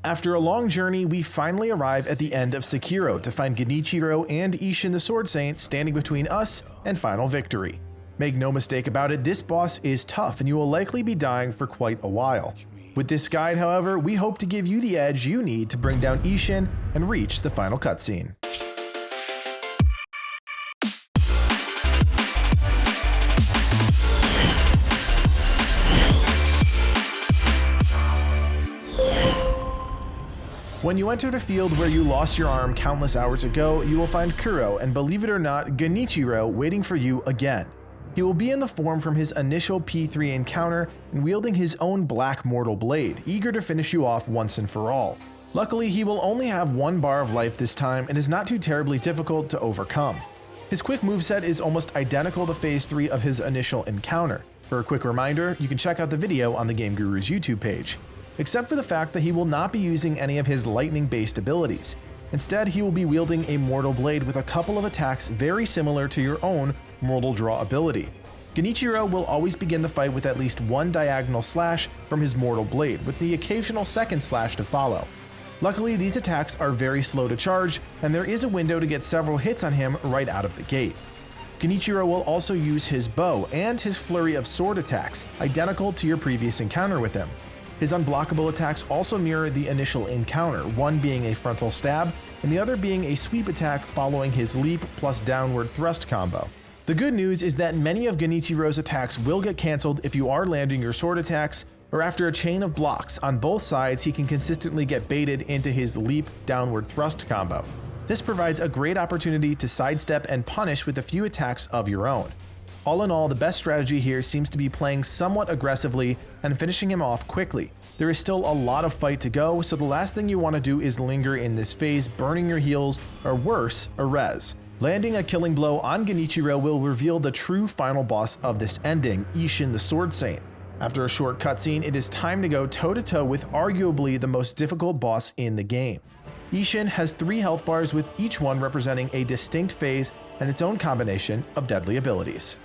After a long journey, we finally arrive at the end of Sekiro to find Genichiro and Isshin the Sword Saint standing between us and final victory. Make no mistake about it, this boss is tough and you will likely be dying for quite a while. With this guide, however, we hope to give you the edge you need to bring down Isshin and reach the final cutscene. When you enter the field where you lost your arm countless hours ago, you will find Kuro and, believe it or not, Genichiro waiting for you again. He will be in the form from his initial P3 encounter and wielding his own black mortal blade, eager to finish you off once and for all. Luckily, he will only have one bar of life this time and is not too terribly difficult to overcome. His quick moveset is almost identical to Phase 3 of his initial encounter. For a quick reminder, you can check out the video on the Game Guru's YouTube page. Except for the fact that he will not be using any of his lightning-based abilities. Instead, he will be wielding a mortal blade with a couple of attacks very similar to your own mortal draw ability. Genichiro will always begin the fight with at least one diagonal slash from his mortal blade, with the occasional second slash to follow. Luckily, these attacks are very slow to charge, and there is a window to get several hits on him right out of the gate. Genichiro will also use his bow and his flurry of sword attacks, identical to your previous encounter with him. His unblockable attacks also mirror the initial encounter, one being a frontal stab, and the other being a sweep attack following his leap plus downward thrust combo. The good news is that many of Genichiro's attacks will get cancelled if you are landing your sword attacks, or after a chain of blocks on both sides he can consistently get baited into his leap downward thrust combo. This provides a great opportunity to sidestep and punish with a few attacks of your own. All in all, the best strategy here seems to be playing somewhat aggressively and finishing him off quickly. There is still a lot of fight to go, so the last thing you want to do is linger in this phase, burning your heals, or worse, a res. Landing a killing blow on Genichiro will reveal the true final boss of this ending, Isshin the Sword Saint. After a short cutscene, it is time to go toe-to-toe with arguably the most difficult boss in the game. Isshin has 3 health bars, with each one representing a distinct phase and its own combination of deadly abilities.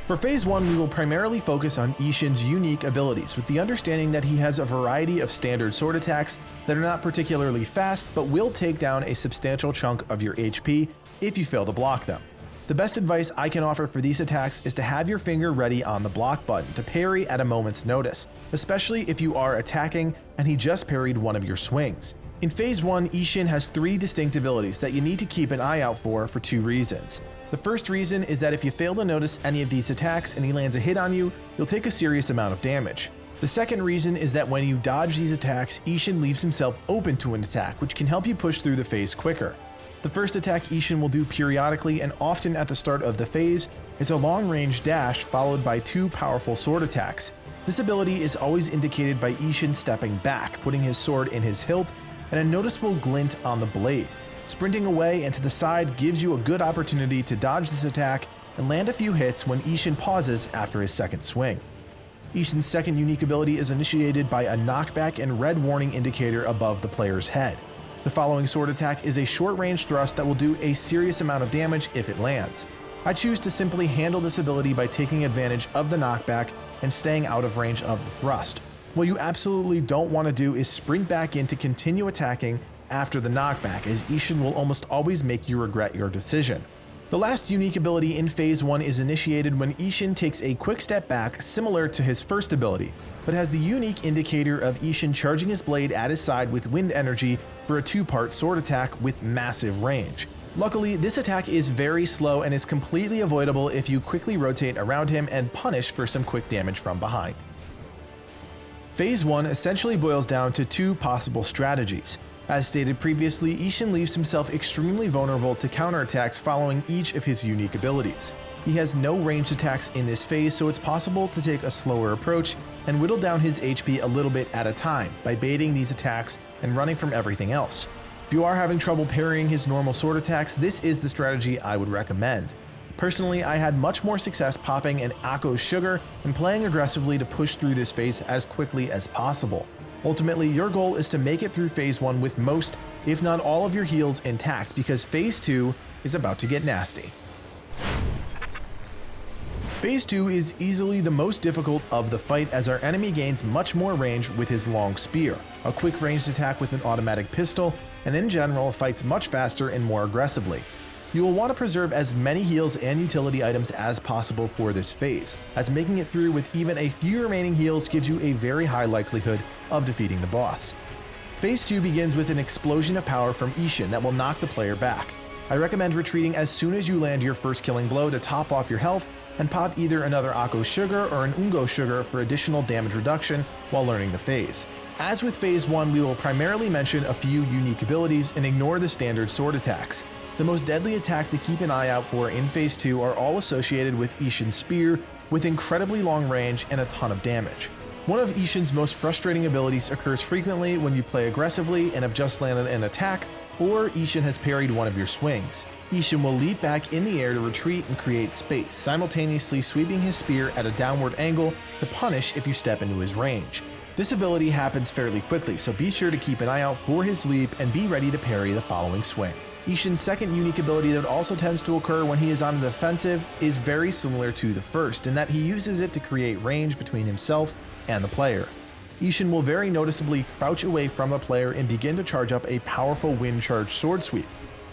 For Phase 1, we will primarily focus on Isshin's unique abilities, with the understanding that he has a variety of standard sword attacks that are not particularly fast but will take down a substantial chunk of your HP if you fail to block them. The best advice I can offer for these attacks is to have your finger ready on the block button to parry at a moment's notice, especially if you are attacking and he just parried one of your swings. In Phase 1, Isshin has 3 distinct abilities that you need to keep an eye out for 2 reasons. The first reason is that if you fail to notice any of these attacks and he lands a hit on you, you'll take a serious amount of damage. The second reason is that when you dodge these attacks, Isshin leaves himself open to an attack, which can help you push through the phase quicker. The first attack Isshin will do periodically and often at the start of the phase is a long-range dash followed by 2 powerful sword attacks. This ability is always indicated by Isshin stepping back, putting his sword in his hilt, and a noticeable glint on the blade. Sprinting away and to the side gives you a good opportunity to dodge this attack and land a few hits when Isshin pauses after his second swing. Isshin's second unique ability is initiated by a knockback and red warning indicator above the player's head. The following sword attack is a short-range thrust that will do a serious amount of damage if it lands. I choose to simply handle this ability by taking advantage of the knockback and staying out of range of the thrust. What you absolutely don't want to do is sprint back in to continue attacking after the knockback, as Isshin will almost always make you regret your decision. The last unique ability in Phase 1 is initiated when Isshin takes a quick step back similar to his first ability, but has the unique indicator of Isshin charging his blade at his side with wind energy for a 2-part sword attack with massive range. Luckily, this attack is very slow and is completely avoidable if you quickly rotate around him and punish for some quick damage from behind. Phase 1 essentially boils down to 2 possible strategies. As stated previously, Isshin leaves himself extremely vulnerable to counterattacks following each of his unique abilities. He has no ranged attacks in this phase, so it's possible to take a slower approach and whittle down his HP a little bit at a time by baiting these attacks and running from everything else. If you are having trouble parrying his normal sword attacks, this is the strategy I would recommend. Personally, I had much more success popping an Akko's Sugar and playing aggressively to push through this phase as quickly as possible. Ultimately, your goal is to make it through Phase 1 with most, if not all of your heals intact, because Phase 2 is about to get nasty. Phase 2 is easily the most difficult of the fight as our enemy gains much more range with his long spear, a quick ranged attack with an automatic pistol, and in general fights much faster and more aggressively. You will want to preserve as many heals and utility items as possible for this phase, as making it through with even a few remaining heals gives you a very high likelihood of defeating the boss. Phase 2 begins with an explosion of power from Isshin that will knock the player back. I recommend retreating as soon as you land your first killing blow to top off your health and pop either another Akko Sugar or an Ungo Sugar for additional damage reduction while learning the phase. As with Phase 1, we will primarily mention a few unique abilities and ignore the standard sword attacks. The most deadly attack to keep an eye out for in Phase 2 are all associated with Isshin's spear with incredibly long range and a ton of damage. One of Isshin's most frustrating abilities occurs frequently when you play aggressively and have just landed an attack, or Isshin has parried one of your swings. Isshin will leap back in the air to retreat and create space, simultaneously sweeping his spear at a downward angle to punish if you step into his range. This ability happens fairly quickly, so be sure to keep an eye out for his leap and be ready to parry the following swing. Isshin's second unique ability that also tends to occur when he is on the defensive is very similar to the first, in that he uses it to create range between himself and the player. Isshin will very noticeably crouch away from the player and begin to charge up a powerful wind charge sword sweep.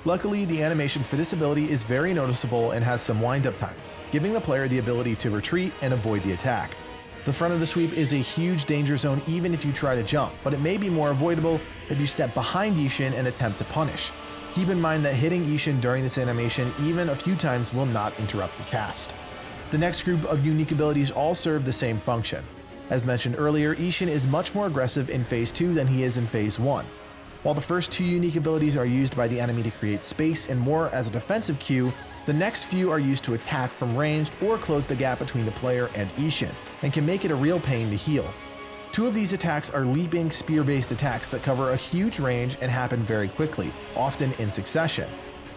Luckily, the animation for this ability is very noticeable and has some wind-up time, giving the player the ability to retreat and avoid the attack. The front of the sweep is a huge danger zone even if you try to jump, but it may be more avoidable if you step behind Isshin and attempt to punish. Keep in mind that hitting Isshin during this animation even a few times will not interrupt the cast. The next group of unique abilities all serve the same function. As mentioned earlier, Isshin is much more aggressive in Phase 2 than he is in Phase 1. While the first two unique abilities are used by the enemy to create space and more as a defensive cue, the next few are used to attack from ranged or close the gap between the player and Isshin, and can make it a real pain to heal. Two of these attacks are leaping, spear-based attacks that cover a huge range and happen very quickly, often in succession.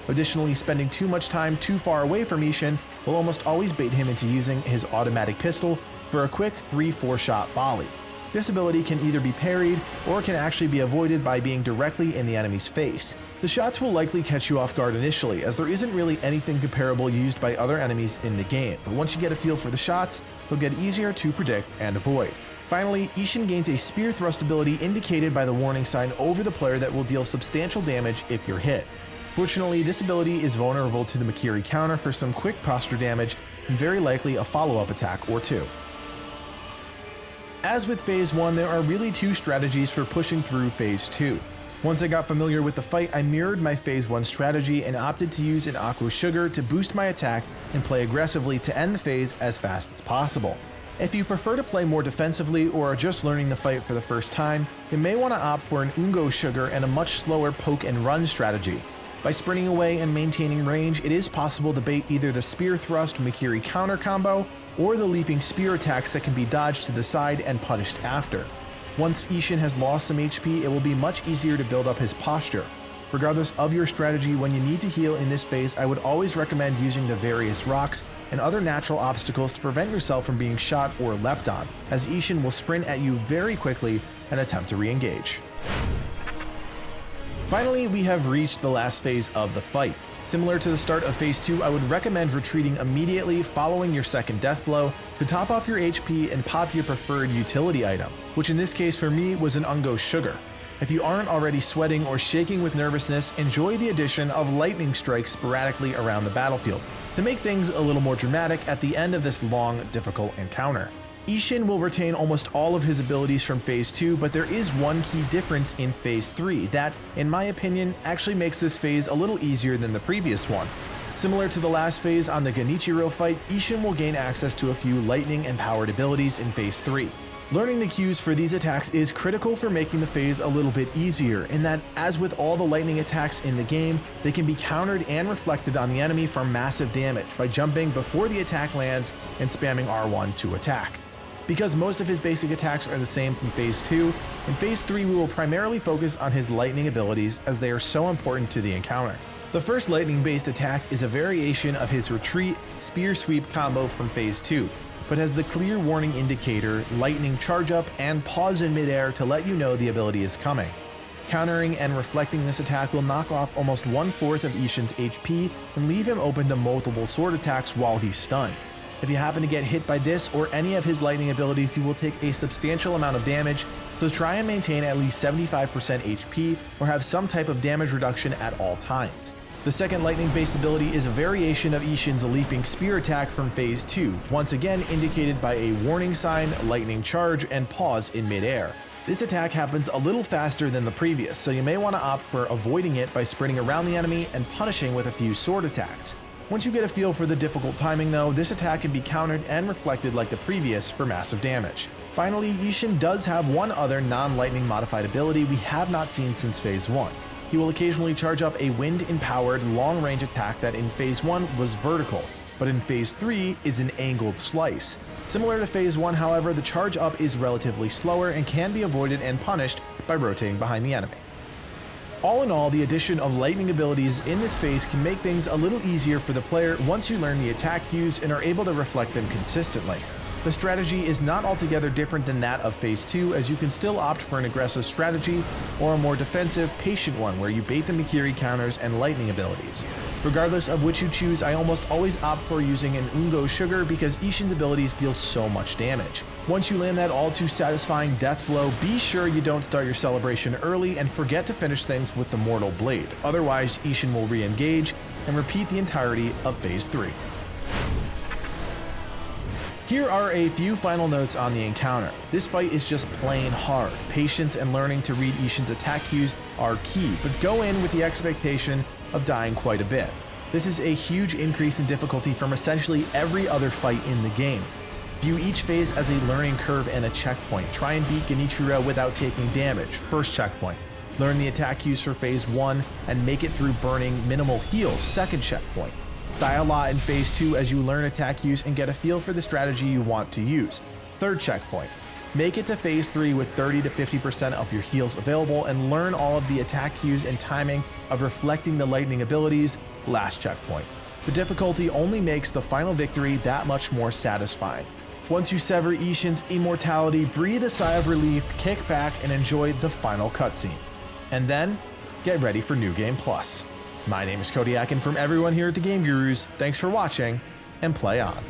Additionally, spending too much time too far away from Isshin will almost always bait him into using his automatic pistol for a quick 3-4 shot volley. This ability can either be parried or can actually be avoided by being directly in the enemy's face. The shots will likely catch you off guard initially, as there isn't really anything comparable used by other enemies in the game, but once you get a feel for the shots, they'll get easier to predict and avoid. Finally, Isshin gains a spear thrust ability indicated by the warning sign over the player that will deal substantial damage if you're hit. Fortunately, this ability is vulnerable to the Makiri counter for some quick posture damage and very likely a follow-up attack or two. As with Phase 1, there are really two strategies for pushing through Phase 2. Once I got familiar with the fight, I mirrored my Phase 1 strategy and opted to use an Akko Sugar to boost my attack and play aggressively to end the phase as fast as possible. If you prefer to play more defensively or are just learning the fight for the first time, you may want to opt for an Ungo Sugar and a much slower poke and run strategy. By sprinting away and maintaining range, it is possible to bait either the Spear Thrust Makiri counter combo or the leaping spear attacks that can be dodged to the side and punished after. Once Isshin has lost some HP, it will be much easier to build up his posture. Regardless of your strategy, when you need to heal in this phase, I would always recommend using the various rocks and other natural obstacles to prevent yourself from being shot or leapt on, as Isshin will sprint at you very quickly and attempt to re-engage. Finally, we have reached the last phase of the fight. Similar to the start of Phase 2, I would recommend retreating immediately following your second death blow to top off your HP and pop your preferred utility item, which in this case for me was an Ungo Sugar. If you aren't already sweating or shaking with nervousness, enjoy the addition of lightning strikes sporadically around the battlefield to make things a little more dramatic at the end of this long, difficult encounter. Isshin will retain almost all of his abilities from Phase 2, but there is one key difference in Phase 3 that, in my opinion, actually makes this phase a little easier than the previous one. Similar to the last phase on the Genichiro fight, Isshin will gain access to a few lightning and powered abilities in Phase 3. Learning the cues for these attacks is critical for making the phase a little bit easier, in that, as with all the lightning attacks in the game, they can be countered and reflected on the enemy for massive damage by jumping before the attack lands and spamming R1 to attack. Because most of his basic attacks are the same from Phase 2, in Phase 3 we will primarily focus on his lightning abilities as they are so important to the encounter. The first lightning-based attack is a variation of his retreat spear sweep combo from Phase 2, but has the clear warning indicator, lightning charge up, and pause in midair to let you know the ability is coming. Countering and reflecting this attack will knock off almost 1/4 of Isshin's HP and leave him open to multiple sword attacks while he's stunned. If you happen to get hit by this or any of his lightning abilities, you will take a substantial amount of damage, so try and maintain at least 75% HP or have some type of damage reduction at all times. The second lightning-based ability is a variation of Isshin's leaping spear attack from Phase 2, once again indicated by a warning sign, lightning charge, and pause in midair. This attack happens a little faster than the previous, so you may want to opt for avoiding it by sprinting around the enemy and punishing with a few sword attacks. Once you get a feel for the difficult timing though, this attack can be countered and reflected like the previous for massive damage. Finally, Isshin does have one other non-lightning modified ability we have not seen since Phase 1. He will occasionally charge up a wind-empowered long-range attack that in Phase 1 was vertical, but in Phase 3 is an angled slice. Similar to Phase 1, however, the charge up is relatively slower and can be avoided and punished by rotating behind the enemy. All in all, the addition of lightning abilities in this phase can make things a little easier for the player once you learn the attack cues and are able to reflect them consistently. The strategy is not altogether different than that of Phase 2, as you can still opt for an aggressive strategy or a more defensive, patient one where you bait the Mikiri counters and lightning abilities. Regardless of which you choose, I almost always opt for using an Ungo Sugar because Isshin's abilities deal so much damage. Once you land that all too satisfying death blow, be sure you don't start your celebration early and forget to finish things with the Mortal Blade, otherwise Isshin will re-engage and repeat the entirety of Phase 3. Here are a few final notes on the encounter. This fight is just plain hard. Patience and learning to read Isshin's attack cues are key, but go in with the expectation of dying quite a bit. This is a huge increase in difficulty from essentially every other fight in the game. View each phase as a learning curve and a checkpoint. Try and beat Genichiro without taking damage, first checkpoint. Learn the attack cues for Phase 1 and make it through burning minimal heals, second checkpoint. Die a lot in Phase 2 as you learn attack cues and get a feel for the strategy you want to use. Third checkpoint. Make it to Phase 3 with 30 to 50% of your heals available and learn all of the attack cues and timing of reflecting the lightning abilities. Last checkpoint. The difficulty only makes the final victory that much more satisfying. Once you sever Isshin's immortality, breathe a sigh of relief, kick back, and enjoy the final cutscene. And then, get ready for New Game Plus. My name is Kodiak, and from everyone here at the Game Gurus, thanks for watching, and play on.